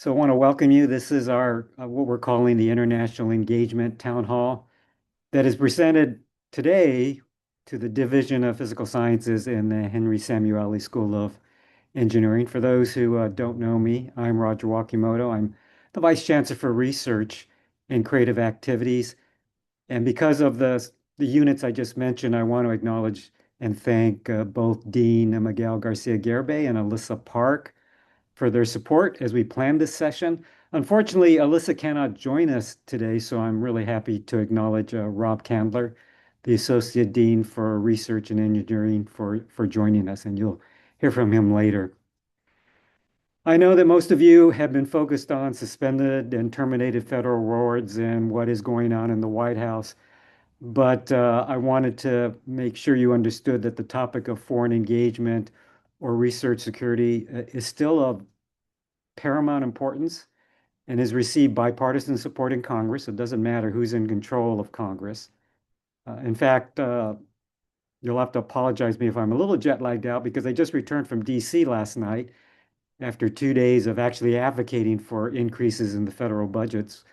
So I want to welcome you. This is our what we're calling the International Engagement Town Hall that is presented today to the Division of Physical Sciences in the Henry Samueli School of Engineering. For those who don't know me, I'm Roger Wakimoto. I'm the Vice Chancellor for Research and Creative Activities. And because of the units I just mentioned, I want to acknowledge and thank both Dean Miguel García-Garibay and Alyssa Park for their support as we plan this session. Unfortunately, Alyssa cannot join us today, so I'm really happy to acknowledge Rob Candler, the Associate Dean for Research and Engineering, for joining us, and you'll hear from him later. I know that most of you have been focused on suspended and terminated federal awards and what is going on in the White House, but I wanted to make sure you understood that the topic of foreign engagement or research security is still of paramount importance and has received bipartisan support in Congress. It doesn't matter who's in control of Congress. In fact, you'll have to apologize to me if I'm a little jet lagged out because I just returned from DC last night after 2 days of actually advocating for increases in the federal budgets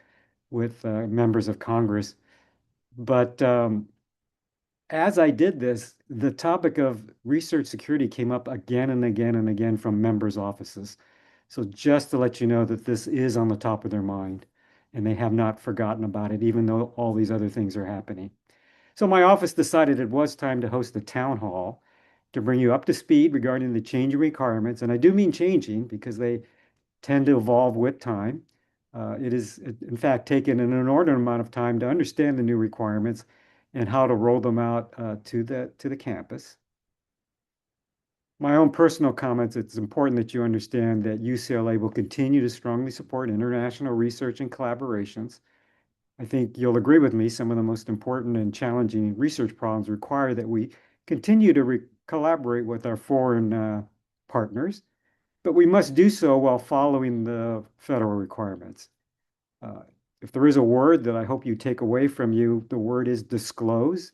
with members of Congress. But as I did this, the topic of research security came up again and again and again from members' offices. So just to let you know that this is on the top of their mind and they have not forgotten about it, even though all these other things are happening. So my office decided it was time to host a town hall to bring you up to speed regarding the changing requirements. And I do mean changing because they tend to evolve with time. It is, in fact, taken an inordinate amount of time to understand the new requirements and how to roll them out to the campus. My own personal comments, it's important that you understand that UCLA will continue to strongly support international research and collaborations. I think you'll agree with me, some of the most important and challenging research problems require that we continue to collaborate with our foreign partners, but we must do so while following the federal requirements. If there is a word that I hope you take away from you, the word is disclose.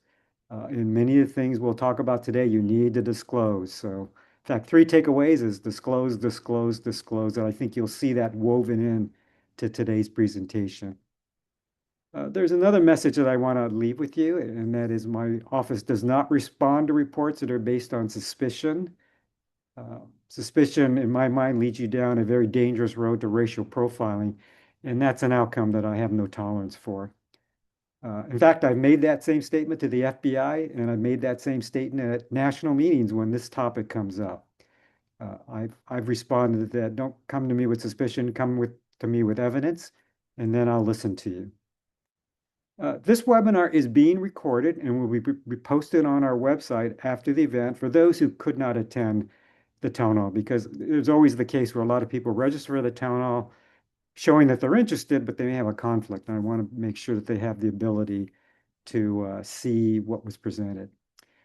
In many of the things we'll talk about today, you need to disclose. So, in fact, 3 takeaways is disclose, disclose, disclose, and I think you'll see that woven in to today's presentation. There's another message that I want to leave with you, and that is my office does not respond to reports that are based on suspicion. Suspicion, in my mind, leads you down a very dangerous road to racial profiling, and that's an outcome that I have no tolerance for. In fact, I've made that same statement to the FBI, and I've made that same statement at national meetings when this topic comes up. I've responded that don't come to me with suspicion, to me with evidence, and then I'll listen to you. This webinar is being recorded and will be posted on our website after the event for those who could not attend the town hall, because there's always the case where a lot of people register for the town hall showing that they're interested, but they may have a conflict. And I want to make sure that they have the ability to see what was presented.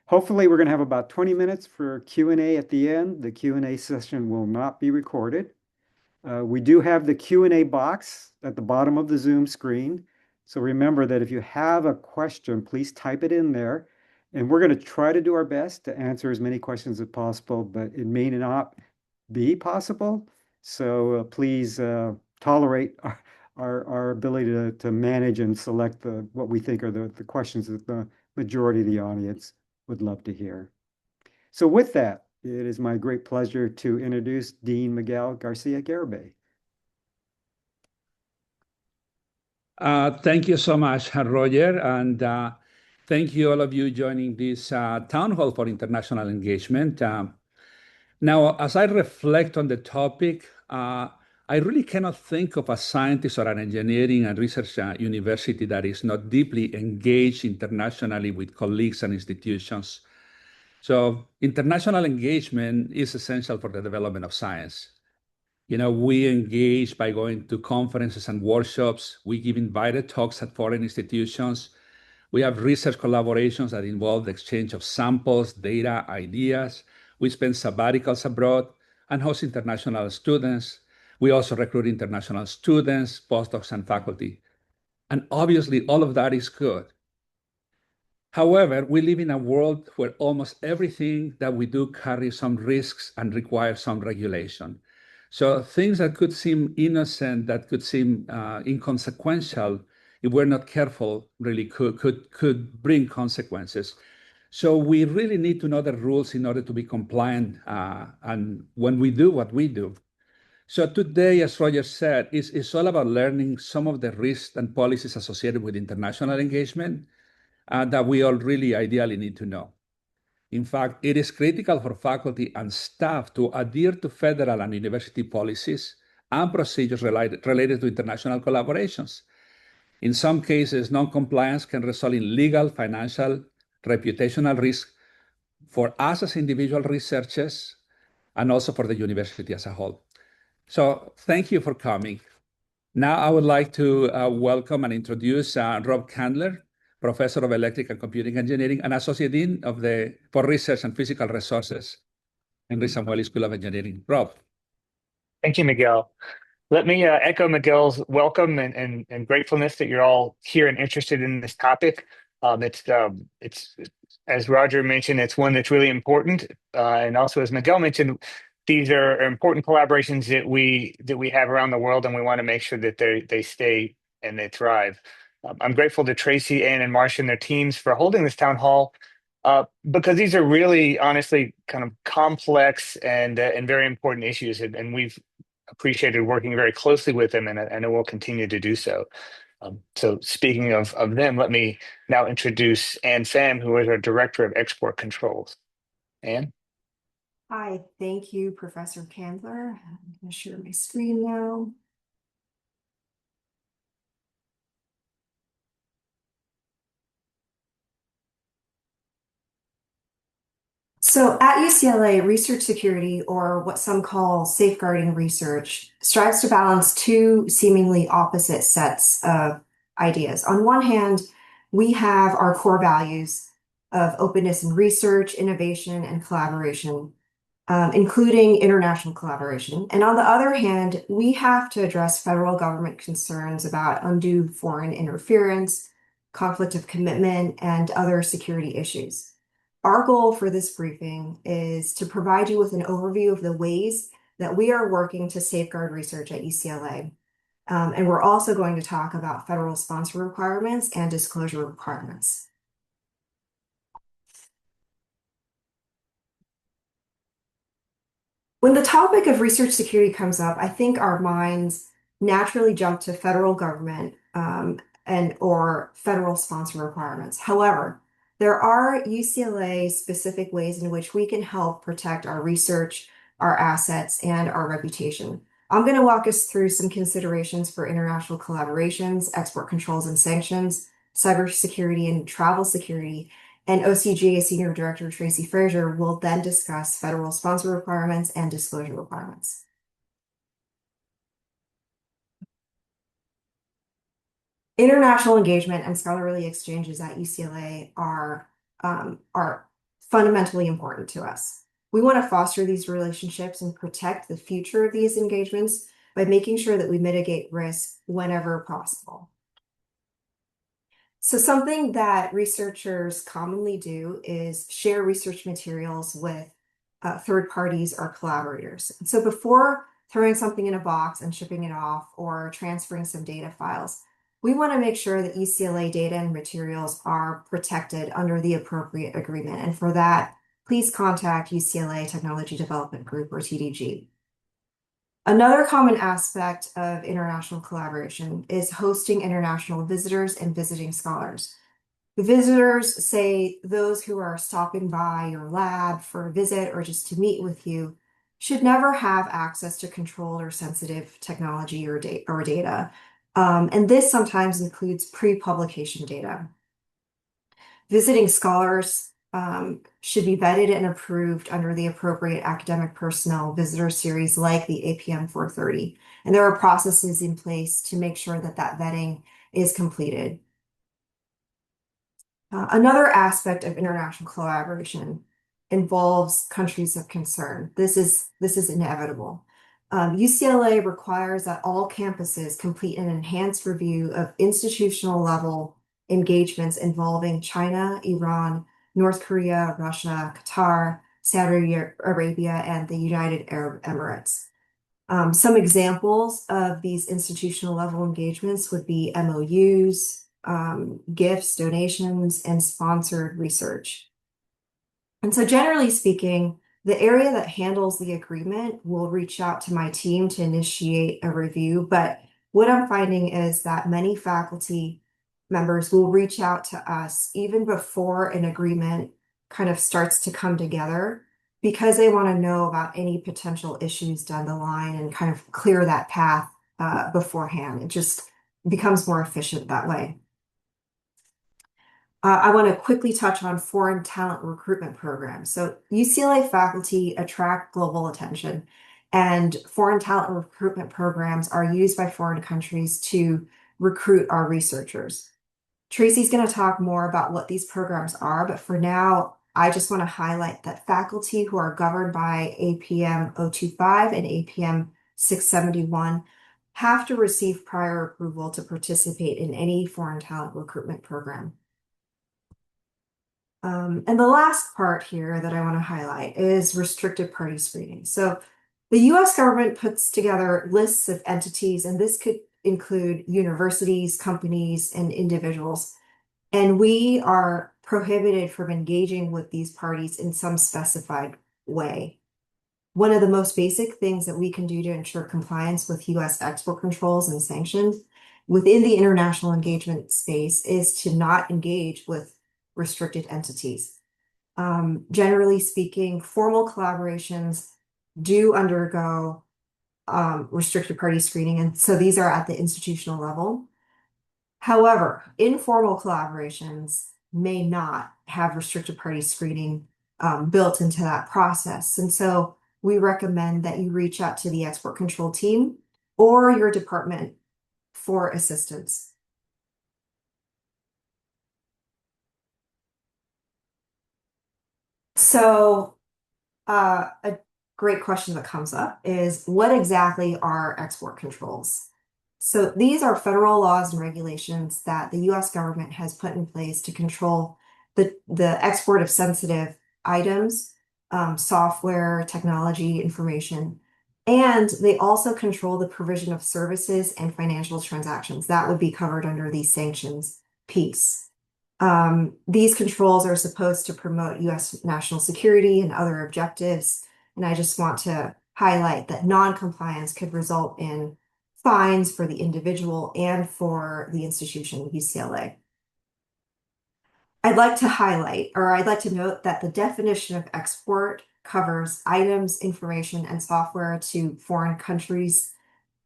Hopefully, we're going to have about 20 minutes for Q&A at the end. The Q&A session will not be recorded. We do have the Q&A box at the bottom of the Zoom screen. So remember that if you have a question, please type it in there. And we're going to try to do our best to answer as many questions as possible, but it may not be possible. So please tolerate our ability to manage and select what we think are the questions that the majority of the audience would love to hear. So with that, it is my great pleasure to introduce Dean Miguel García-Garibay. Thank you so much, Roger, and thank you all of you joining this Town Hall for International Engagement. Now, as I reflect on the topic, I really cannot think of a scientist or an engineering and research university that is not deeply engaged internationally with colleagues and institutions. So international engagement is essential for the development of science. You know, we engage by going to conferences and workshops. We give invited talks at foreign institutions. We have research collaborations that involve the exchange of samples, data, ideas. We spend sabbaticals abroad and host international students. We also recruit international students, postdocs, and faculty. And obviously, all of that is good. However, we live in a world where almost everything that we do carries some risks and requires some regulation. So things that could seem innocent, that could seem inconsequential, if we're not careful, really could bring consequences. So we really need to know the rules in order to be compliant, and when we do what we do. So today, as Roger said, is all about learning some of the risks and policies associated with international engagement that we all really ideally need to know. In fact, it is critical for faculty and staff to adhere to federal and university policies and procedures related to international collaborations. In some cases, non-compliance can result in legal, financial, reputational risk for us as individual researchers and also for the university as a whole. So thank you for coming. Now I would like to welcome and introduce Rob Candler, Professor of Electric and Computing Engineering and Associate Dean for Research and Physical Resources in the Samueli School of Engineering. Rob. Thank you, Miguel. Let me echo Miguel's welcome and gratefulness that you're all here and interested in this topic. It's as Roger mentioned, it's one that's really important, and also as Miguel mentioned, these are important collaborations that we have around the world, and we want to make sure that they stay and they thrive. I'm grateful to Tracy, Ann, and Marcia and their teams for holding this town hall, because these are really, honestly, kind of complex and very important issues, and we've appreciated working very closely with them, and I know we'll continue to do so. So speaking of them, let me now introduce Ann Pham, who is our Director of Export Controls. Ann? Hi, thank you, Professor Candler. I'm going to share my screen now. So at UCLA, research security, or what some call safeguarding research, strives to balance two seemingly opposite sets of ideas. On one hand, we have our core values of openness in research, innovation, and collaboration, including international collaboration. And on the other hand, we have to address federal government concerns about undue foreign interference, conflict of commitment, and other security issues. Our goal for this briefing is to provide you with an overview of the ways that we are working to safeguard research at UCLA. And we're also going to talk about federal sponsor requirements and disclosure requirements. When the topic of research security comes up, I think our minds naturally jump to federal government or federal sponsor requirements. However, there are UCLA-specific ways in which we can help protect our research, our assets, and our reputation. I'm going to walk us through some considerations for international collaborations, export controls and sanctions, cybersecurity and travel security, and OCGA Senior Director Tracy Frazier will then discuss federal sponsor requirements and disclosure requirements. International engagement and scholarly exchanges at UCLA are fundamentally important to us. We want to foster these relationships and protect the future of these engagements by making sure that we mitigate risk whenever possible. So something that researchers commonly do is share research materials with third parties or collaborators. So before throwing something in a box and shipping it off or transferring some data files, we want to make sure that UCLA data and materials are protected under the appropriate agreement. And for that, please contact UCLA Technology Development Group, or TDG. Another common aspect of international collaboration is hosting international visitors and visiting scholars. The visitors, say those who are stopping by your lab for a visit or just to meet with you, should never have access to controlled or sensitive technology or data. And this sometimes includes pre-publication data. Visiting scholars should be vetted and approved under the appropriate academic personnel visitor series like the APM 430. And there are processes in place to make sure that that vetting is completed. Another aspect of international collaboration involves countries of concern. This is inevitable. UCLA requires that all campuses complete an enhanced review of institutional level engagements involving China, Iran, North Korea, Russia, Qatar, Saudi Arabia, and the United Arab Emirates. Some examples of these institutional level engagements would be MOUs, gifts, donations, and sponsored research. And so generally speaking, the area that handles the agreement will reach out to my team to initiate a review. But what I'm finding is that many faculty members will reach out to us even before an agreement kind of starts to come together because they want to know about any potential issues down the line and kind of clear that path beforehand. It just becomes more efficient that way. I want to quickly touch on foreign talent recruitment programs. So UCLA faculty attract global attention, and foreign talent recruitment programs are used by foreign countries to recruit our researchers. Tracy's going to talk more about what these programs are, but for now, I just want to highlight that faculty who are governed by APM 025 and APM 671 have to receive prior approval to participate in any foreign talent recruitment program. And the last part here that I want to highlight is restricted party screening. So the US government puts together lists of entities, and this could include universities, companies, and individuals. And we are prohibited from engaging with these parties in some specified way. One of the most basic things that we can do to ensure compliance with US export controls and sanctions within the international engagement space is to not engage with restricted entities. Generally speaking, formal collaborations do undergo restricted party screening, and so these are at the institutional level. However, informal collaborations may not have restricted party screening built into that process. And so we recommend that you reach out to the export control team or your department for assistance. So a great question that comes up is what exactly are export controls? So these are federal laws and regulations that the US government has put in place to control the export of sensitive items, software, technology, information, and they also control the provision of services and financial transactions. That would be covered under the sanctions piece. These controls are supposed to promote US national security and other objectives. And I just want to highlight that non-compliance could result in fines for the individual and for the institution, UCLA. I'd like to note that the definition of export covers items, information, and software to foreign countries,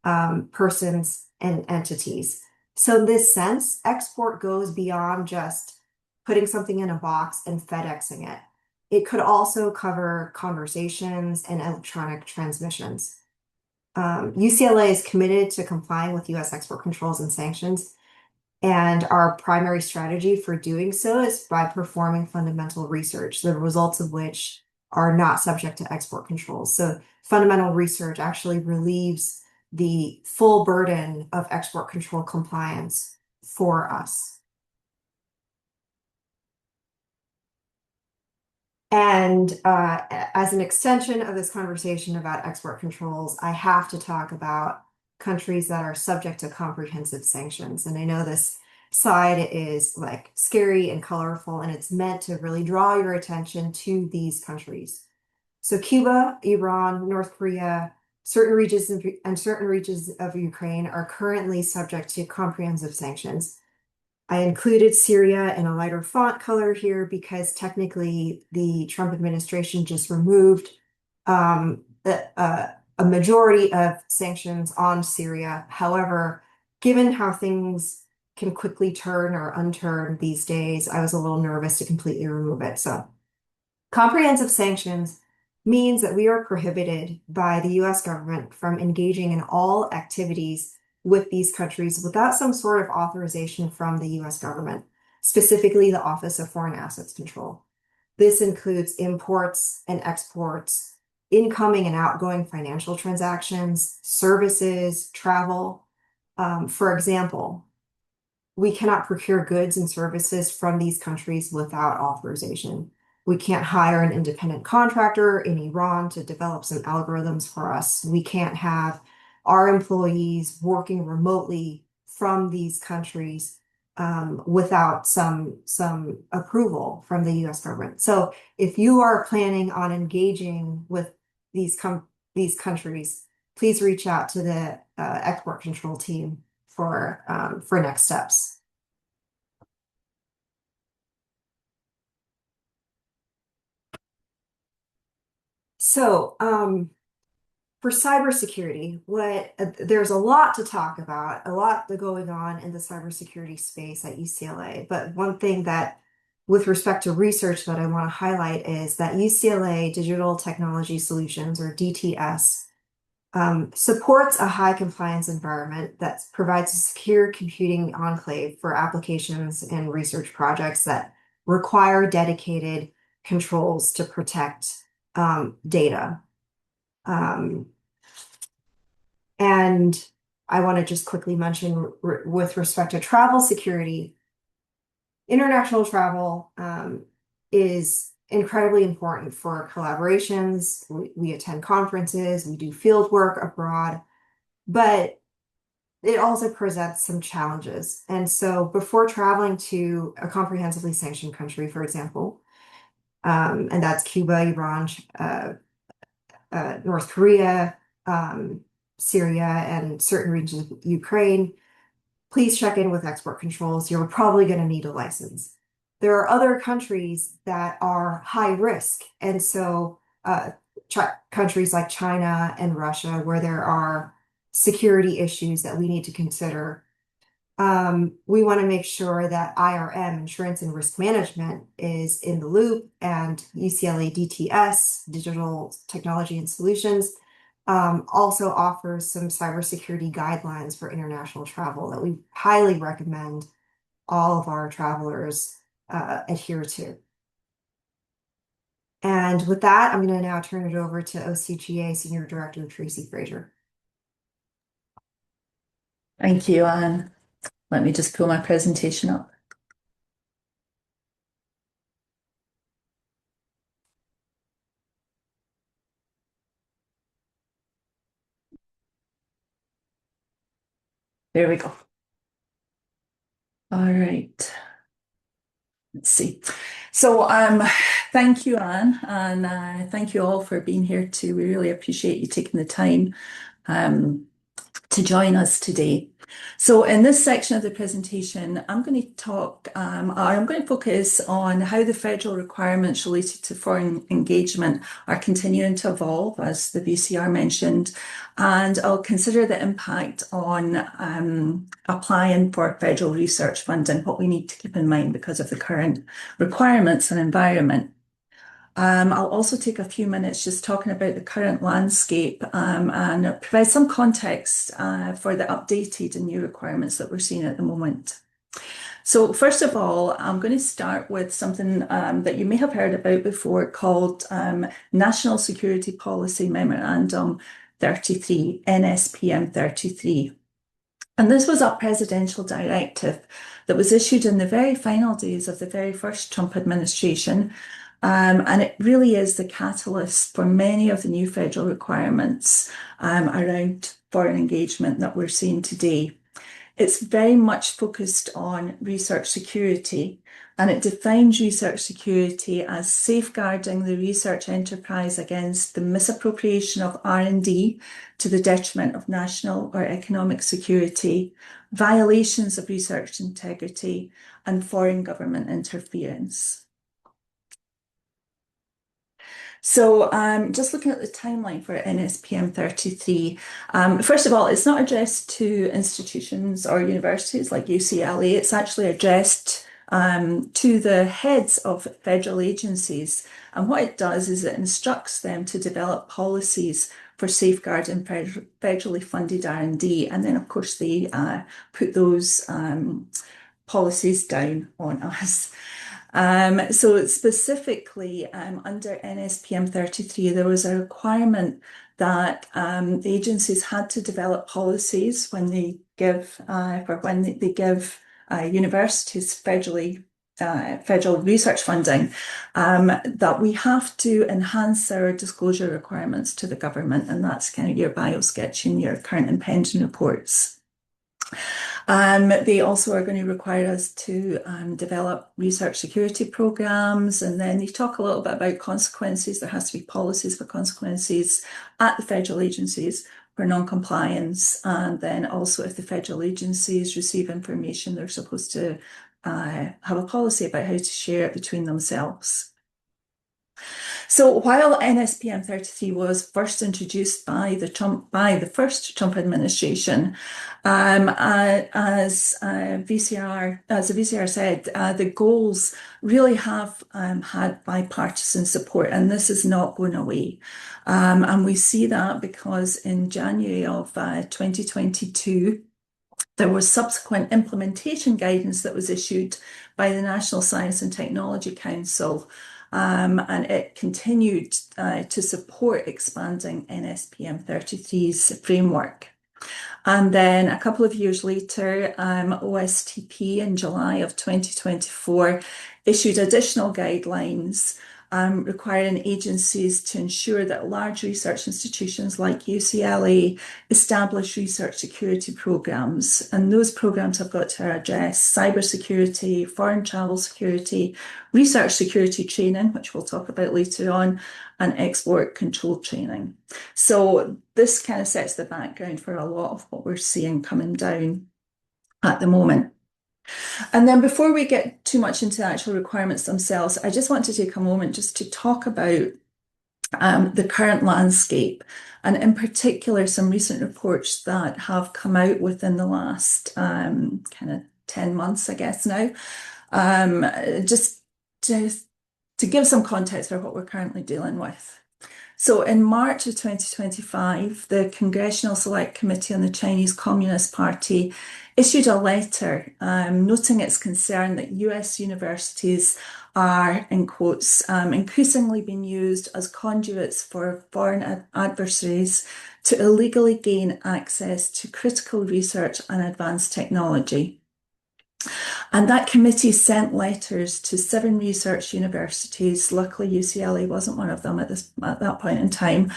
persons, and entities. So in this sense, export goes beyond just putting something in a box and FedExing it. It could also cover conversations and electronic transmissions. UCLA is committed to complying with US export controls and sanctions, and our primary strategy for doing so is by performing fundamental research, the results of which are not subject to export controls. So fundamental research actually relieves the full burden of export control compliance for us. And as an extension of this conversation about export controls, I have to talk about countries that are subject to comprehensive sanctions. And I know this slide is like scary and colorful, and it's meant to really draw your attention to these countries. So Cuba, Iran, North Korea, certain regions of Ukraine are currently subject to comprehensive sanctions. I included Syria in a lighter font color here because technically the Trump administration just removed a majority of sanctions on Syria. However, given how things can quickly turn or unturn these days, I was a little nervous to completely remove it. So comprehensive sanctions means that we are prohibited by the US government from engaging in all activities with these countries without some sort of authorization from the US government, specifically the Office of Foreign Assets Control. This includes imports and exports, incoming and outgoing financial transactions, services, travel. For example, we cannot procure goods and services from these countries without authorization. We can't hire an independent contractor in Iran to develop some algorithms for us. We can't have our employees working remotely from these countries without some approval from the US government. So if you are planning on engaging with these countries, please reach out to the export control team for next steps. So for cybersecurity, there's a lot to talk about, a lot going on in the cybersecurity space at UCLA. But one thing that, with respect to research, that I want to highlight is that UCLA Digital Technology Solutions, or DTS, supports a high compliance environment that provides a secure computing enclave for applications and research projects that require dedicated controls to protect data. And I want to just quickly mention with respect to travel security, international travel is incredibly important for collaborations. We attend conferences, we do field work abroad, but it also presents some challenges. And so before traveling to a comprehensively sanctioned country, for example, and that's Cuba, Iran, North Korea, Syria, and certain regions of Ukraine, please check in with export controls. You're probably going to need a license. There are other countries that are high risk. And so countries like China and Russia, where there are security issues that we need to consider, we want to make sure that IRM, Insurance and Risk Management, is in the loop, and UCLA DTS, Digital Technology and Solutions, also offers some cybersecurity guidelines for international travel that we highly recommend all of our travelers adhere to. And with that, I'm going to now turn it over to OCGA Senior Director Tracy Frazier. Thank you, Anne. Let me just pull my presentation up. There we go. All right. Let's see. So thank you, Anne, and thank you all for being here too. We really appreciate you taking the time to join us today. So in this section of the presentation, I'm going to talk, I'm going to focus on how the federal requirements related to foreign engagement are continuing to evolve, as the VCR mentioned, and I'll consider the impact on applying for federal research funding, what we need to keep in mind because of the current requirements and environment. I'll also take a few minutes just talking about the current landscape and provide some context for the updated and new requirements that we're seeing at the moment. So first of all, I'm going to start with something that you may have heard about before called National Security Policy Memorandum 33, NSPM 33. And this was a presidential directive that was issued in the very final days of the very first Trump administration. And it really is the catalyst for many of the new federal requirements around foreign engagement that we're seeing today. It's very much focused on research security, and it defines research security as safeguarding the research enterprise against the misappropriation of R&D to the detriment of national or economic security, violations of research integrity, and foreign government interference. So just looking at the timeline for NSPM 33, first of all, it's not addressed to institutions or universities like UCLA. It's actually addressed to the heads of federal agencies. And what it does is it instructs them to develop policies for safeguarding federally funded R&D. And then, of course, they put those policies down on us. So specifically under NSPM 33, there was a requirement that the agencies had to develop policies when they give universities federally federal research funding, that we have to enhance our disclosure requirements to the government, and that's kind of your biosketch and your current and pending reports. They also are going to require us to develop research security programs, and then they talk a little bit about consequences. There has to be policies for consequences at the federal agencies for non-compliance, and then also if the federal agencies receive information, they're supposed to have a policy about how to share it between themselves. So while NSPM 33 was first introduced by the first Trump administration, as the VCR said, the goals really have had bipartisan support, and this is not going away. And we see that because in January of 2022, there was subsequent implementation guidance that was issued by the National Science and Technology Council, and it continued to support expanding NSPM 33's framework. And then a couple of years later, OSTP in July of 2024 issued additional guidelines requiring agencies to ensure that large research institutions like UCLA establish research security programs. And those programs have got to address cybersecurity, foreign travel security, research security training, which we'll talk about later on, and export control training. So this kind of sets the background for a lot of what we're seeing coming down at the moment. And then before we get too much into the actual requirements themselves, I just want to take a moment just to talk about the current landscape, and in particular some recent reports that have come out within the last kind of 10 months, I guess now, just to give some context for what we're currently dealing with. So in March of 2025, the Congressional Select Committee on the Chinese Communist Party issued a letter noting its concern that US universities are, in quotes, increasingly being used as conduits for foreign adversaries to illegally gain access to critical research and advanced technology. And that committee sent letters to 7 research universities. Luckily, UCLA wasn't one of them at that point in time,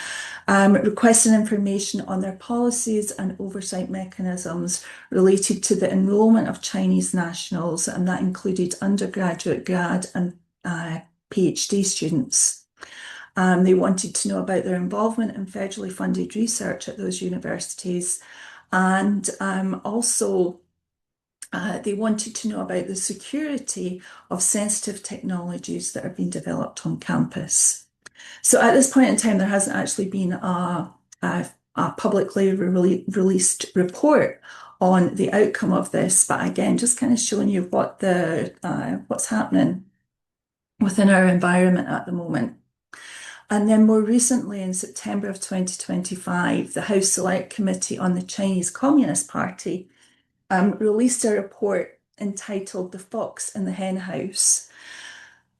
requesting information on their policies and oversight mechanisms related to the enrollment of Chinese nationals, and that included undergraduate, grad, and PhD students. They wanted to know about their involvement in federally funded research at those universities, and also they wanted to know about the security of sensitive technologies that are being developed on campus. So at this point in time, there hasn't actually been a publicly released report on the outcome of this, but again, just kind of showing you what's happening within our environment at the moment. And then more recently, in September of 2025, the House Select Committee on the Chinese Communist Party released a report entitled "The Fox in the Hen House."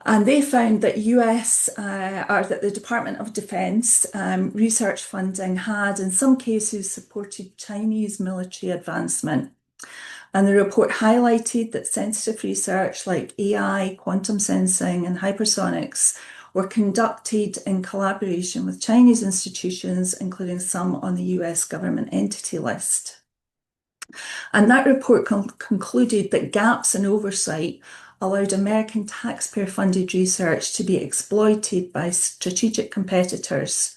And they found that that the Department of Defense research funding had, in some cases, supported Chinese military advancement. And the report highlighted that sensitive research like AI, quantum sensing, and hypersonics were conducted in collaboration with Chinese institutions, including some on the US government entity list. And that report concluded that gaps in oversight allowed American taxpayer-funded research to be exploited by strategic competitors.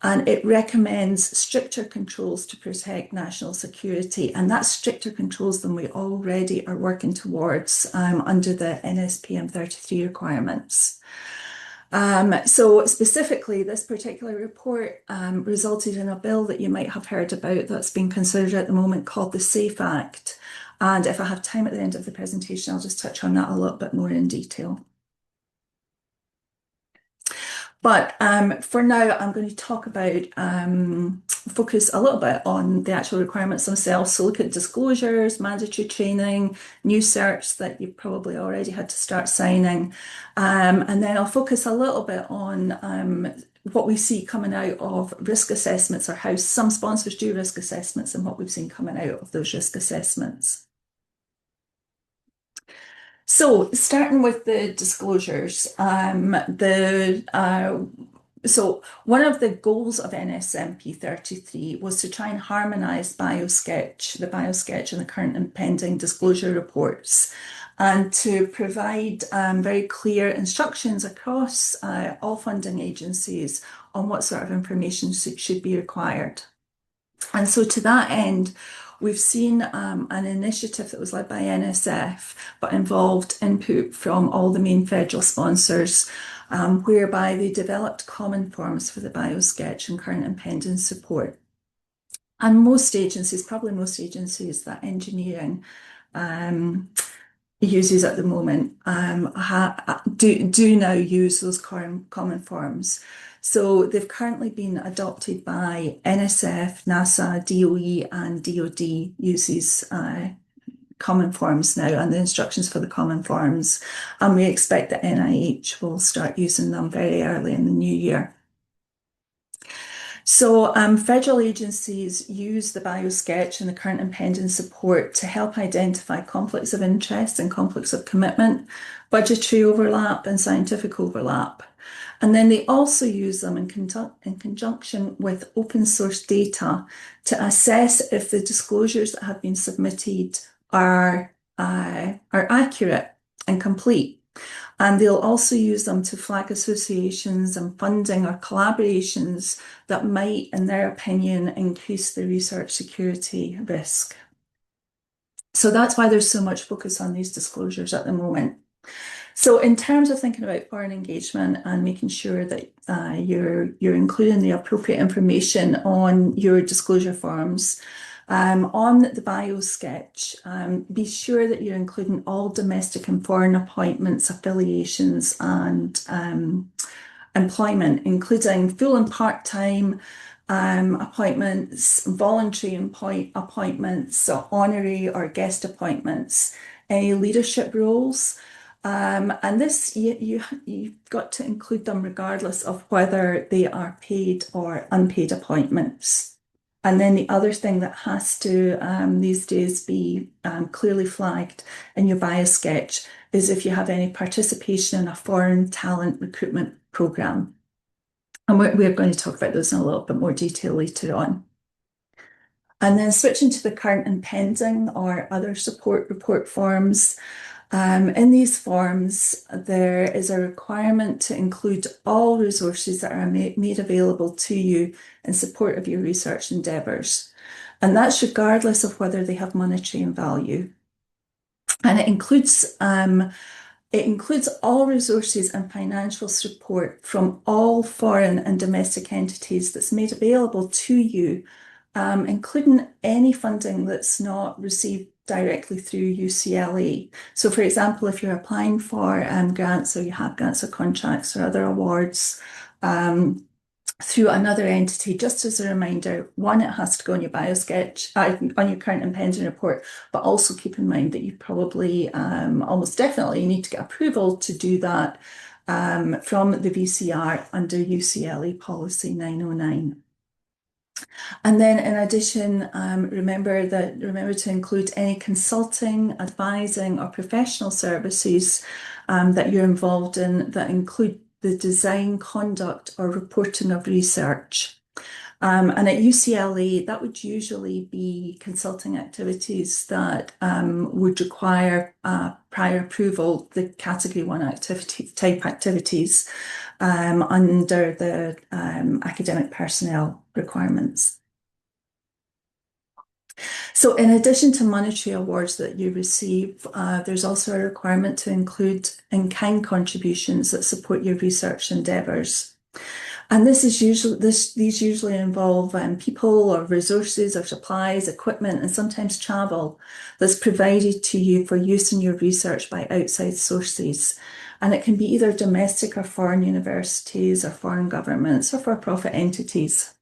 And it recommends stricter controls to protect national security. And that's stricter controls than we already are working towards under the NSPM 33 requirements. So specifically, this particular report resulted in a bill that you might have heard about that's being considered at the moment called the SAFE Act. And if I have time at the end of the presentation, I'll just touch on that a little bit more in detail. But for now, I'm going to talk about, focus a little bit on the actual requirements themselves. So look at disclosures, mandatory training, new certs that you probably already had to start signing. And then I'll focus a little bit on what we see coming out of risk assessments, or how some sponsors do risk assessments, and what we've seen coming out of those risk assessments. So starting with the disclosures, so one of the goals of NSMP 33 was to try and harmonise the BioSketch and the current and pending disclosure reports, and to provide very clear instructions across all funding agencies on what sort of information should be required. And so to that end, we've seen an initiative that was led by NSF, but involved input from all the main federal sponsors, whereby they developed common forms for the BioSketch and current and pending support. And most agencies, probably most agencies that engineering uses at the moment, do now use those common forms. So they've currently been adopted by NSF, NASA, DOE, and DOD uses common forms now, and the instructions for the common forms. And we expect that NIH will start using them very early in the new year. So federal agencies use the BioSketch and the current and pending support to help identify conflicts of interest and conflicts of commitment, budgetary overlap, and scientific overlap. And then they also use them in conjunction with open source data to assess if the disclosures that have been submitted are accurate and complete. And they'll also use them to flag associations and funding or collaborations that might, in their opinion, increase the research security risk. So that's why there's so much focus on these disclosures at the moment. So in terms of thinking about foreign engagement and making sure that you're including the appropriate information on your disclosure forms, on the BioSketch, be sure that you're including all domestic and foreign appointments, affiliations, and employment, including full and part-time appointments, voluntary appointments, so honorary or guest appointments, any leadership roles. And this, you've got to include them regardless of whether they are paid or unpaid appointments. And then the other thing that has to these days be clearly flagged in your BioSketch is if you have any participation in a foreign talent recruitment program. And we're going to talk about those in a little bit more detail later on. And then switching to the current and pending or other support report forms. In these forms, there is a requirement to include all resources that are made available to you in support of your research endeavours. And that's regardless of whether they have monetary value. And it includes all resources and financial support from all foreign and domestic entities that's made available to you, including any funding that's not received directly through UCLA. So for example, if you're applying for grants, or you have grants or contracts or other awards through another entity, just as a reminder, one, it has to go on your BioSketch, on your current and pending report, but also keep in mind that you probably, almost definitely, need to get approval to do that from the VCR under UCLA Policy 909. And then in addition, remember to include any consulting, advising, or professional services that you're involved in that include the design, conduct, or reporting of research. And at UCLA, that would usually be consulting activities that would require prior approval, the Category 1 type activities under the academic personnel requirements. So in addition to monetary awards that you receive, there's also a requirement to include in-kind contributions that support your research endeavours. And these usually involve people or resources or supplies, equipment, and sometimes travel that's provided to you for use in your research by outside sources. And it can be either domestic or foreign universities or foreign governments or for-profit entities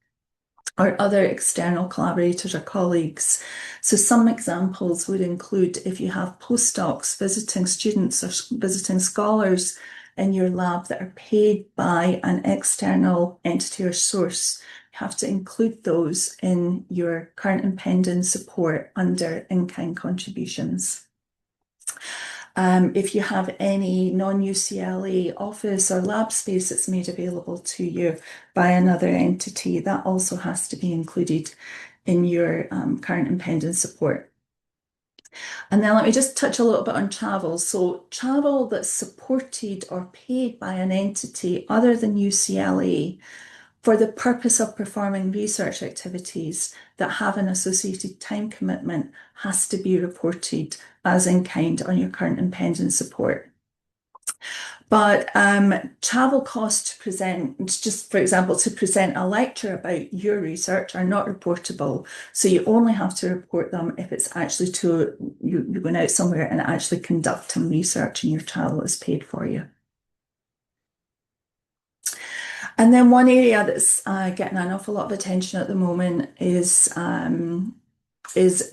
or other external collaborators or colleagues. So some examples would include if you have postdocs, visiting students, or visiting scholars in your lab that are paid by an external entity or source. You have to include those in your current and pending support under in-kind contributions. If you have any non-UCLA office or lab space that's made available to you by another entity, that also has to be included in your current and pending support. And then let me just touch a little bit on travel. So travel that's supported or paid by an entity other than UCLA for the purpose of performing research activities that have an associated time commitment has to be reported as in kind on your current and pending support. But travel costs to present, just for example, to present a lecture about your research are not reportable. So you only have to report them if it's actually you're going out somewhere and actually conduct some research and your travel is paid for you. And then one area that's getting an awful lot of attention at the moment is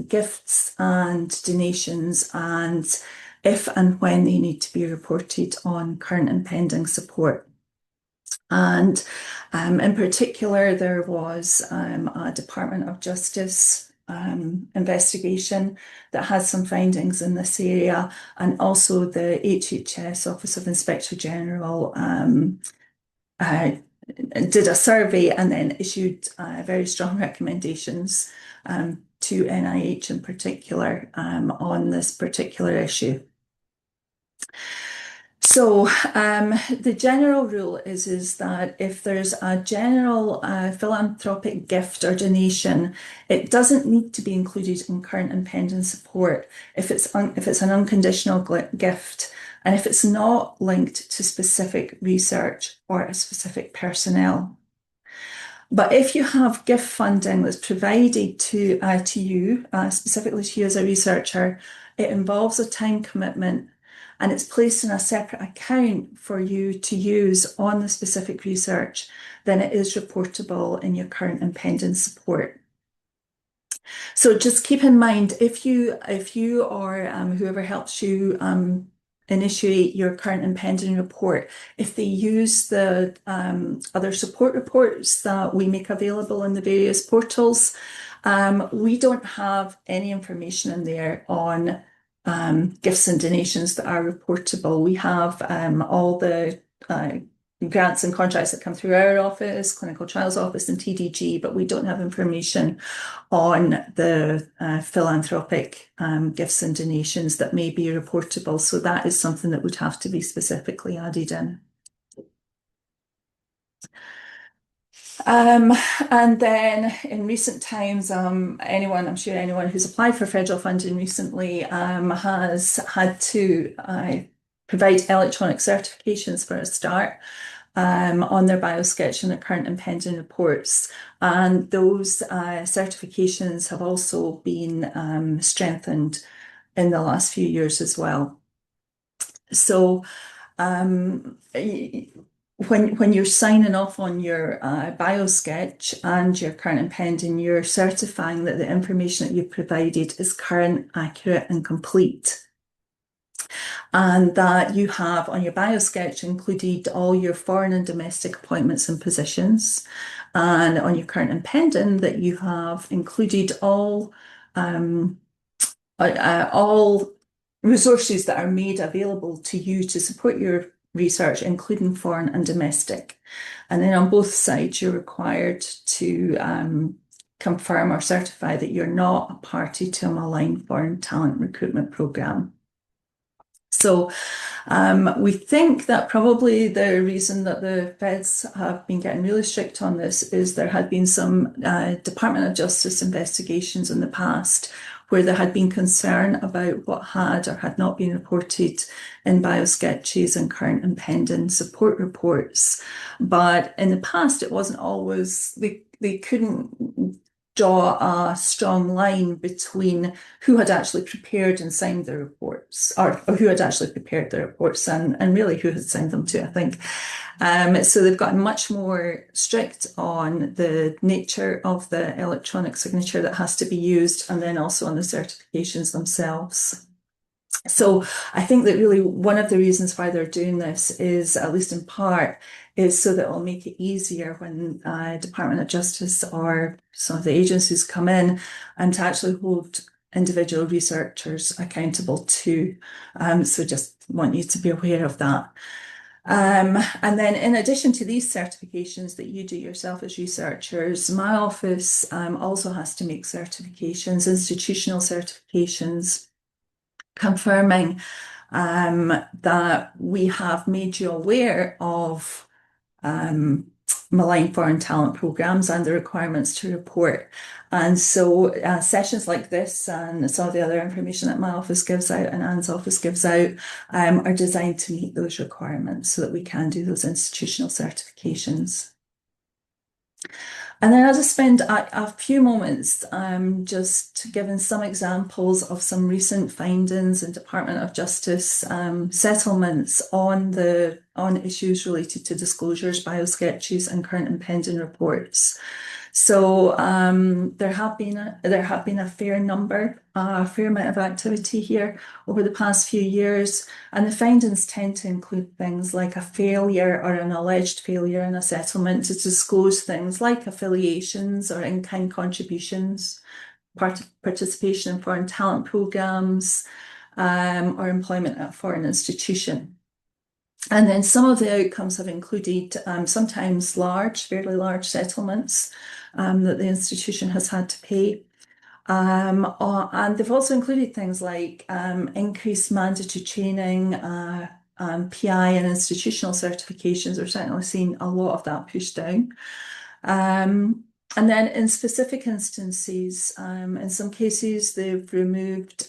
gifts and donations, and if and when they need to be reported on current and pending support. And in particular, there was a Department of Justice investigation that has some findings in this area, and also the HHS Office of Inspector General did a survey and then issued very strong recommendations to NIH in particular on this particular issue. So the general rule is that if there's a general philanthropic gift or donation, it doesn't need to be included in current and pending support if it's an unconditional gift, and if it's not linked to specific research or a specific personnel. But if you have gift funding that's provided to you, specifically to you as a researcher, it involves a time commitment and it's placed in a separate account for you to use on the specific research, then it is reportable in your current and pending support. So just keep in mind, if you or whoever helps you initiate your current and pending report, if they use the other support reports that we make available in the various portals, we don't have any information in there on gifts and donations that are reportable. We have all the grants and contracts that come through our office, clinical trials office and TDG, but we don't have information on the philanthropic gifts and donations that may be reportable. So that is something that would have to be specifically added in. And then in recent times, I'm sure anyone who's applied for federal funding recently has had to provide electronic certifications for a start on their biosketch and their current and pending reports. And those certifications have also been strengthened in the last few years as well. So when you're signing off on your biosketch and your current and pending, you're certifying that the information that you've provided is current, accurate, and complete. And that you have on your biosketch included all your foreign and domestic appointments and positions. And on your current and pending, that you have included all resources that are made available to you to support your research, including foreign and domestic. And then on both sides, you're required to confirm or certify that you're not a party to a malign foreign talent recruitment program. So we think that probably the reason that the feds have been getting really strict on this is there had been some Department of Justice investigations in the past where there had been concern about what had or had not been reported in biosketches and current and pending support reports. But in the past, it wasn't always, they couldn't draw a strong line between who had actually prepared and signed the reports, or who had actually prepared the reports and really who had signed them to, I think. So they've gotten much more strict on the nature of the electronic signature that has to be used, and then also on the certifications themselves. So I think that really one of the reasons why they're doing this is, at least in part, is so that it'll make it easier when Department of Justice or some of the agencies come in and to actually hold individual researchers accountable to. So just want you to be aware of that. And then in addition to these certifications that you do yourself as researchers, my office also has to make certifications, institutional certifications, confirming that we have made you aware of malign foreign talent programs and the requirements to report. And so sessions like this and some of the other information that my office gives out and Anne's office gives out are designed to meet those requirements so that we can do those institutional certifications. And then I'll just spend a few moments just giving some examples of some recent findings in Department of Justice settlements on issues related to disclosures, biosketches, and current and pending reports. So there have been a fair amount of activity here over the past few years, and the findings tend to include things like a failure or an alleged failure in a settlement to disclose things like affiliations or in-kind contributions, participation in foreign talent programs, or employment at a foreign institution. And then some of the outcomes have included sometimes fairly large settlements that the institution has had to pay. And they've also included things like increased mandatory training, PI and institutional certifications. We're certainly seeing a lot of that pushed down. And then in specific instances, in some cases, they've removed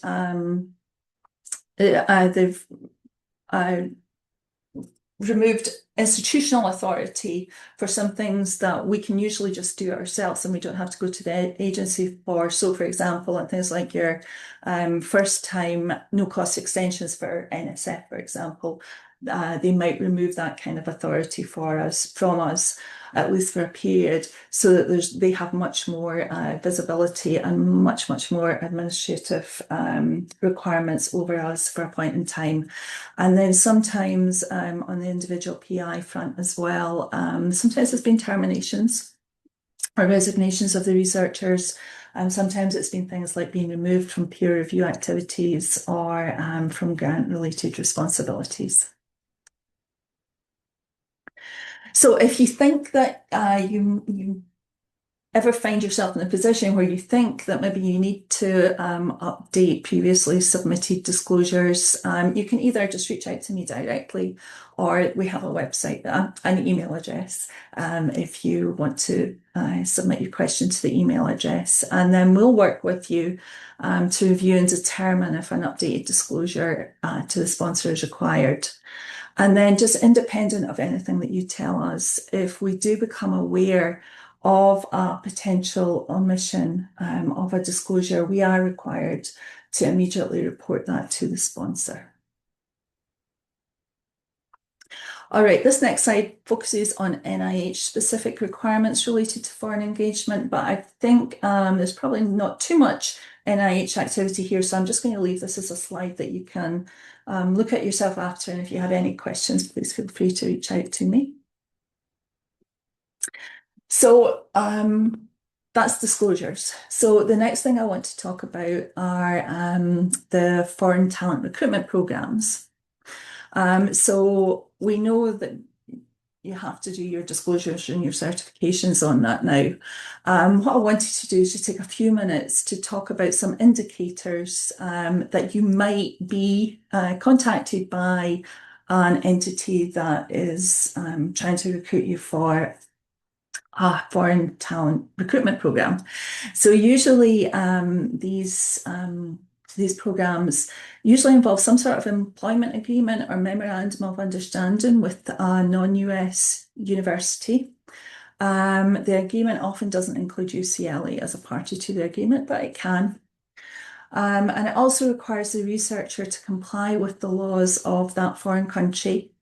removed institutional authority for some things that we can usually just do ourselves and we don't have to go to the agency for. So, for example, on things like your first time no-cost extensions for NSF, for example, they might remove that kind of authority from us, at least for a period, so that they have much more visibility and much more administrative requirements over us for a point in time. And then sometimes on the individual PI front as well, sometimes there's been terminations or resignations of the researchers. Sometimes it's been things like being removed from peer review activities or from grant-related responsibilities. So if you think that you ever find yourself in a position where you think that maybe you need to update previously submitted disclosures, you can either just reach out to me directly, or we have a website, an email address, if you want to submit your question to the email address. And then we'll work with you to review and determine if an updated disclosure to the sponsor is required. And then just independent of anything that you tell us, if we do become aware of a potential omission of a disclosure, we are required to immediately report that to the sponsor. All right, this next slide focuses on NIH-specific requirements related to foreign engagement, but I think there's probably not too much NIH activity here, so I'm just going to leave this as a slide that you can look at yourself after, and if you have any questions, please feel free to reach out to me. So that's disclosures. So the next thing I want to talk about are the foreign talent recruitment programs. So we know that you have to do your disclosures and your certifications on that now. What I wanted to do is just take a few minutes to talk about some indicators that you might be contacted by an entity that is trying to recruit you for a foreign talent recruitment program. So usually these programs usually involve some sort of employment agreement or memorandum of understanding with a non-US university. The agreement often doesn't include UCLA as a party to the agreement, but it can. And it also requires the researcher to comply with the laws of that foreign country.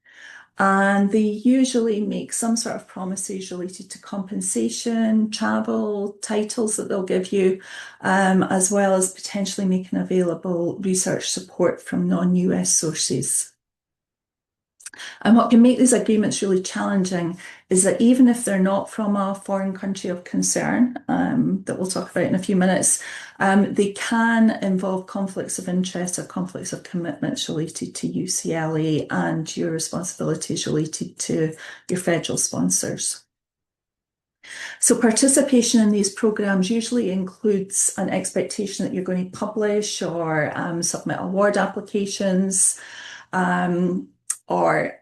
And they usually make some sort of promises related to compensation, travel, titles that they'll give you, as well as potentially making available research support from non-US sources. And what can make these agreements really challenging is that even if they're not from a foreign country of concern, that we'll talk about in a few minutes, they can involve conflicts of interest or conflicts of commitments related to UCLA and your responsibilities related to your federal sponsors. So participation in these programs usually includes an expectation that you're going to publish or submit award applications, or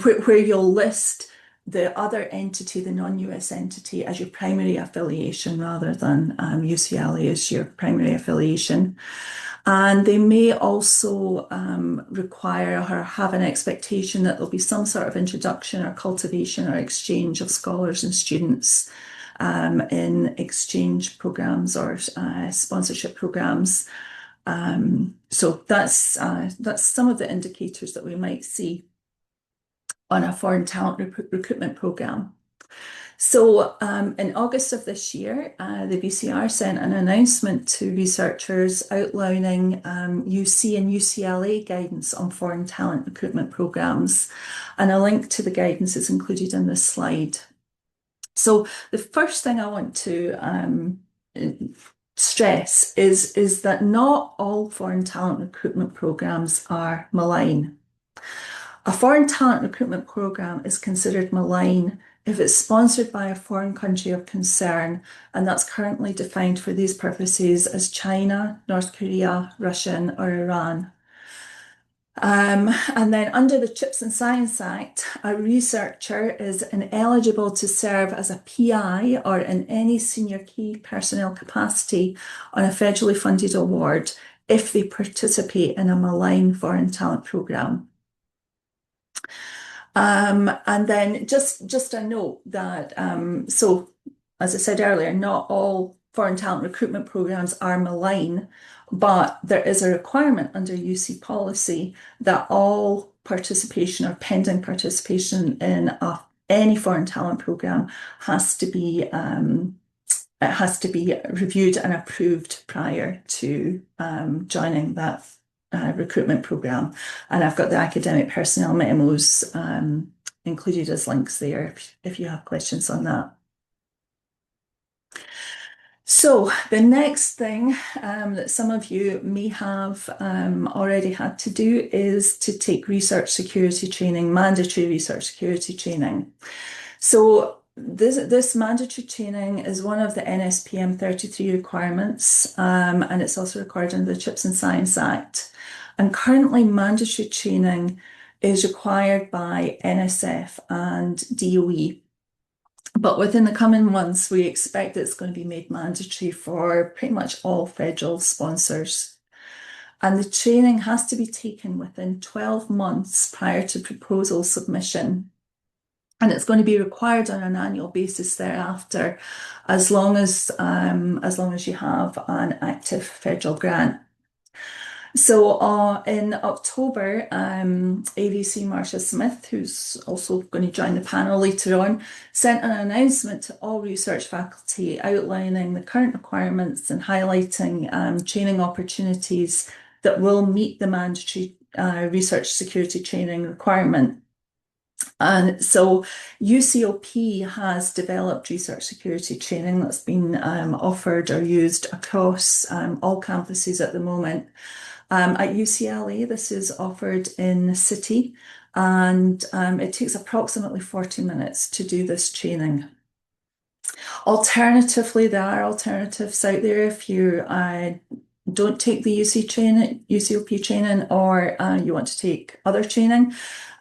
where you'll list the other entity, the non-US entity, as your primary affiliation rather than UCLA as your primary affiliation. And they may also require or have an expectation that there'll be some sort of introduction or cultivation or exchange of scholars and students in exchange programs or sponsorship programs. So that's some of the indicators that we might see on a foreign talent recruitment program. So in August of this year, the BCR sent an announcement to researchers outlining UC and UCLA guidance on foreign talent recruitment programs, and a link to the guidance is included in this slide. So the first thing I want to stress is that not all foreign talent recruitment programs are malign. A foreign talent recruitment program is considered malign if it's sponsored by a foreign country of concern, and that's currently defined for these purposes as China, North Korea, Russia, or Iran. And then under the Chips and Science Act, a researcher is ineligible to serve as a PI or in any senior key personnel capacity on a federally funded award if they participate in a malign foreign talent program. And then just a note that, so as I said earlier, not all foreign talent recruitment programs are malign, but there is a requirement under UC policy that all participation or pending participation in any foreign talent program has to be reviewed and approved prior to joining that recruitment program. And I've got the academic personnel memos included as links there if you have questions on that. So the next thing that some of you may have already had to do is to take research security training, mandatory research security training. So this mandatory training is one of the NSPM 33 requirements, and it's also required under the Chips and Science Act. And currently mandatory training is required by NSF and DOE. But within the coming months, we expect it's going to be made mandatory for pretty much all federal sponsors. And the training has to be taken within 12 months prior to proposal submission. And it's going to be required on an annual basis thereafter, as long as you have an active federal grant. So in October, AVC Marcia Smith, who's also going to join the panel later on, sent an announcement to all research faculty outlining the current requirements and highlighting training opportunities that will meet the mandatory research security training requirement. And so UCOP has developed research security training that's been offered or used across all campuses at the moment. At UCLA, this is offered in the city, and it takes approximately 40 minutes to do this training. Alternatively, there are alternatives out there if you don't take the UCOP training, or you want to take other training.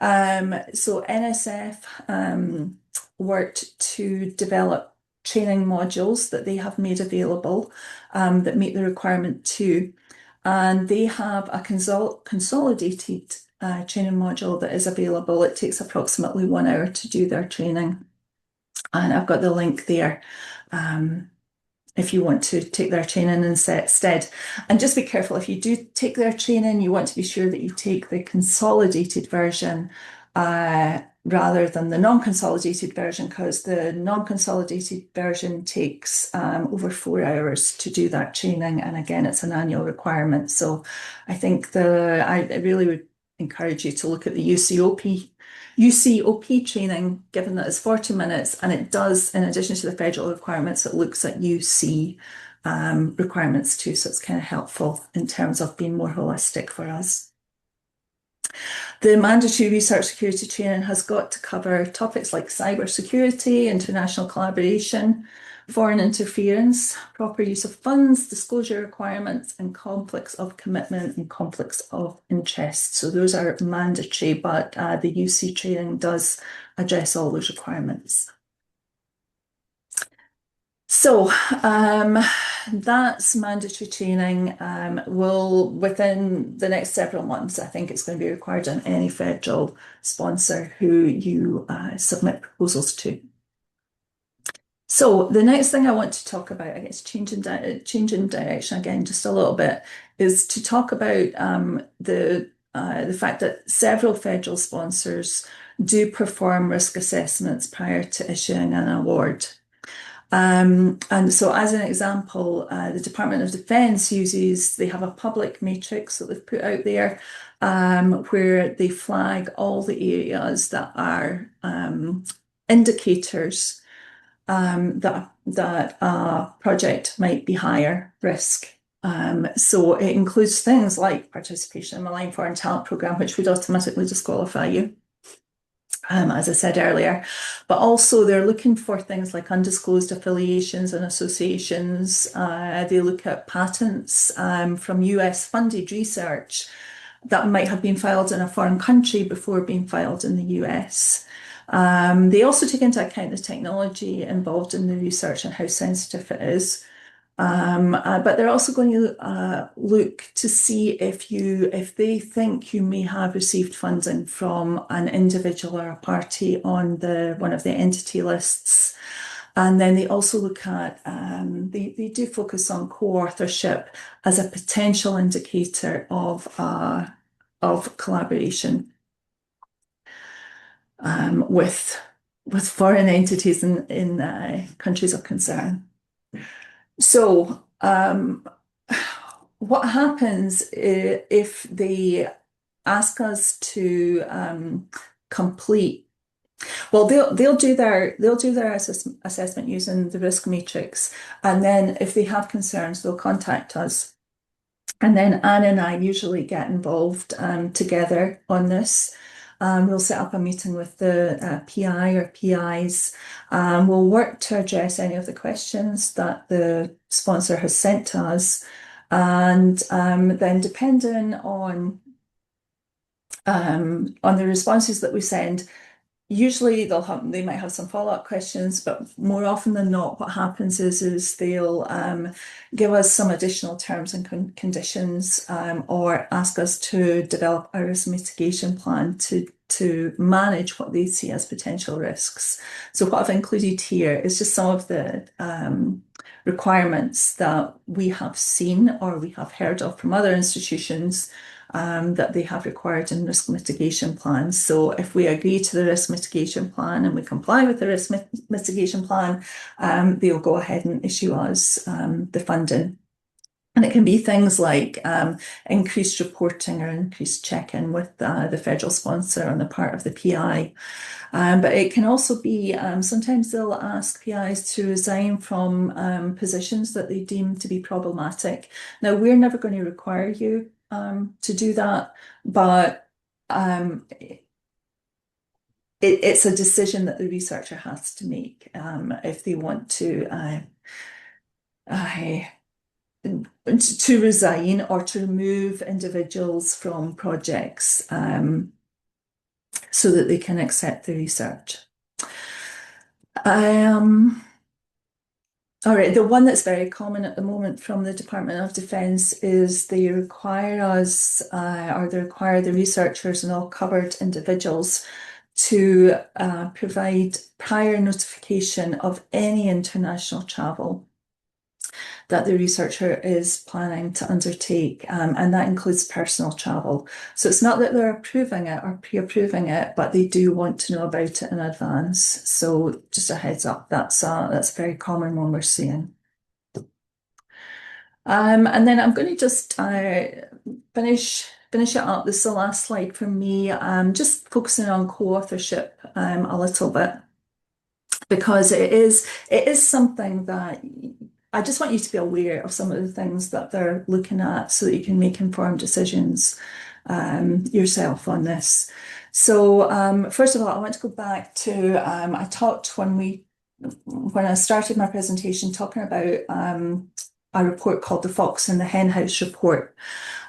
So NSF worked to develop training modules that they have made available that meet the requirement too. And they have a consolidated training module that is available. It takes approximately 1 hour to do their training. And I've got the link there if you want to take their training instead. And just be careful, if you do take their training, you want to be sure that you take the consolidated version rather than the non-consolidated version, because the non-consolidated version takes over 4 hours to do that training. And again, it's an annual requirement. So I think I really would encourage you to look at the UCOP training, given that it's 40 minutes, and it does, in addition to the federal requirements, it looks at UC requirements too, so it's kind of helpful in terms of being more holistic for us. The mandatory research security training has got to cover topics like cybersecurity, international collaboration, foreign interference, proper use of funds, disclosure requirements, and conflicts of commitment and conflicts of interest. So those are mandatory, but the UC training does address all those requirements. So that's mandatory training. Will, within the next several months, I think it's going to be required on any federal sponsor who you submit proposals to. So the next thing I want to talk about, I guess, changing direction again just a little bit, is to talk about the fact that several federal sponsors do perform risk assessments prior to issuing an award. And so as an example, the Department of Defense they have a public matrix that they've put out there where they flag all the areas that are indicators that a project might be higher risk. So it includes things like participation in the Malign Foreign Talent Programme, which would automatically disqualify you, as I said earlier. But also they're looking for things like undisclosed affiliations and associations. They look at patents from US funded research that might have been filed in a foreign country before being filed in the US. They also take into account the technology involved in the research and how sensitive it is. But they're also going to look to see if they think you may have received funding from an individual or a party on one of the entity lists. And then they also look at, they do focus on co-authorship as a potential indicator of collaboration with foreign entities in countries of concern. So what happens if they ask us to complete? Well, they'll do their assessment using the risk matrix, and then if they have concerns, they'll contact us. And then Anne and I usually get involved together on this. We'll set up a meeting with the PI or PIs. We'll work to address any of the questions that the sponsor has sent to us. And then depending on the responses that we send, usually they might have some follow-up questions, but more often than not, what happens is they'll give us some additional terms and conditions, or ask us to develop a risk mitigation plan to manage what they see as potential risks. So what I've included here is just some of the requirements that we have seen or we have heard of from other institutions that they have required in risk mitigation plans. So if we agree to the risk mitigation plan and we comply with the risk mitigation plan, they'll go ahead and issue us the funding. And it can be things like increased reporting or increased check-in with the federal sponsor on the part of the PI. But it can also be, sometimes they'll ask PIs to resign from positions that they deem to be problematic. Now, we're never going to require you to do that, but it's a decision that the researcher has to make if they want to resign or to remove individuals from projects so that they can accept the research. All right, the one that's very common at the moment from the Department of Defense is they require us, or they require the researchers and all covered individuals to provide prior notification of any international travel that the researcher is planning to undertake, and that includes personal travel. So it's not that they're approving it or pre-approving it, but they do want to know about it in advance. So just a heads up, that's a very common one we're seeing. And then I'm going to just finish finish it up, this is the last slide from me, just focusing on co-authorship a little bit, because it is something that I just want you to be aware of some of the things that they're looking at so that you can make informed decisions yourself on this. So first of all, I want to go back to, I talked when I started my presentation talking about a report called the Fox and the Hen House report,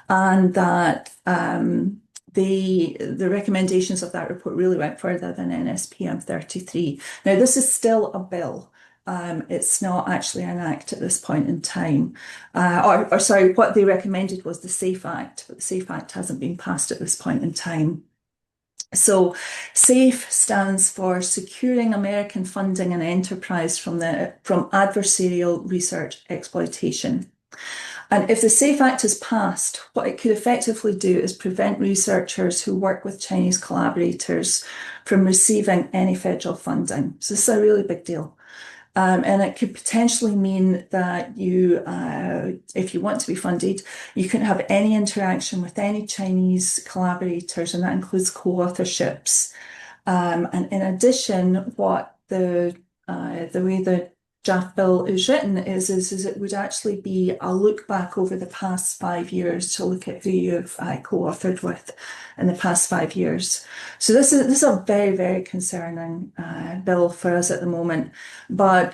and that the recommendations of that report really went further than NSPM 33. Now, this is still a bill. It's not actually an act at this point in time. Or sorry, what they recommended was the SAFE Act, but the SAFE Act hasn't been passed at this point in time. So SAFE stands for Securing American Funding and Enterprise from Adversarial Research Exploitation. And if the SAFE Act is passed, what it could effectively do is prevent researchers who work with Chinese collaborators from receiving any federal funding. So this is a really big deal. And it could potentially mean that you, if you want to be funded, you couldn't have any interaction with any Chinese collaborators, and that includes co-authorships. And in addition, what the way the draft bill is written is it would actually be a look back over the past 5 years to look at who you've co-authored with in the past 5 years. So this is a very, very concerning bill for us at the moment. But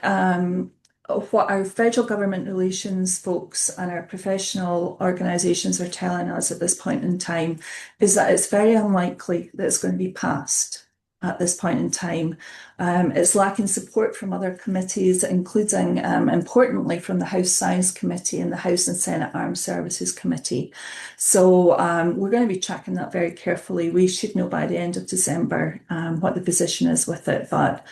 what our federal government relations folks and our professional organisations are telling us at this point in time is that it's very unlikely that it's going to be passed at this point in time. It's lacking support from other committees, including, importantly, from the House Science Committee and the House and Senate Armed Services Committee. So we're going to be tracking that very carefully. We should know by the end of December what the position is with it, but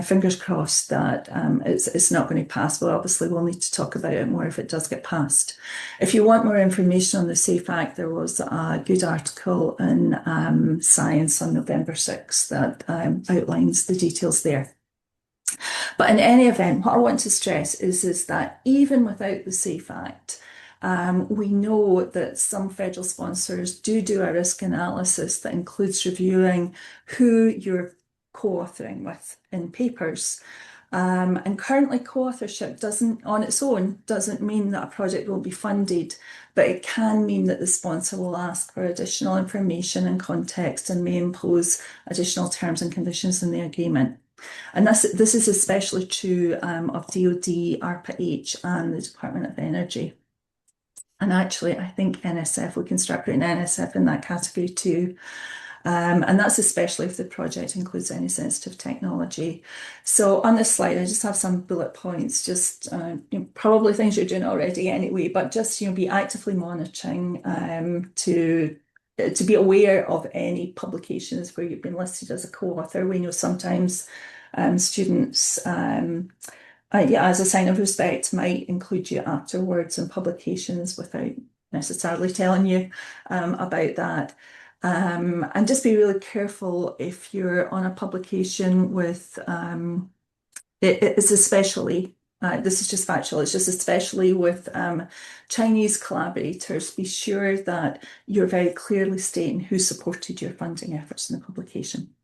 fingers crossed that it's not going to pass, but obviously we'll need to talk about it more if it does get passed. If you want more information on the SAFE Act, there was a good article in Science on November 6th that outlines the details there. But in any event, what I want to stress is that even without the SAFE Act, we know that some federal sponsors do a risk analysis that includes reviewing who you're co-authoring with in papers. And currently co-authorship on its own doesn't mean that a project will be funded, but it can mean that the sponsor will ask for additional information and context and may impose additional terms and conditions in the agreement. And this is especially true of DoD, ARPA-H and the Department of Energy. And actually, I think NSF, we can start putting NSF in that category too. And that's especially if the project includes any sensitive technology. So on this slide, I just have some bullet points, just probably things you're doing already anyway, but just be actively monitoring to be aware of any publications where you've been listed as a co-author. We know sometimes students, as a sign of respect, might include you afterwards in publications without necessarily telling you about that. And just be really careful if you're on a publication with, it's especially, this is just factual, it's just especially with Chinese collaborators, be sure that you're very clearly stating who supported your funding efforts in the publication.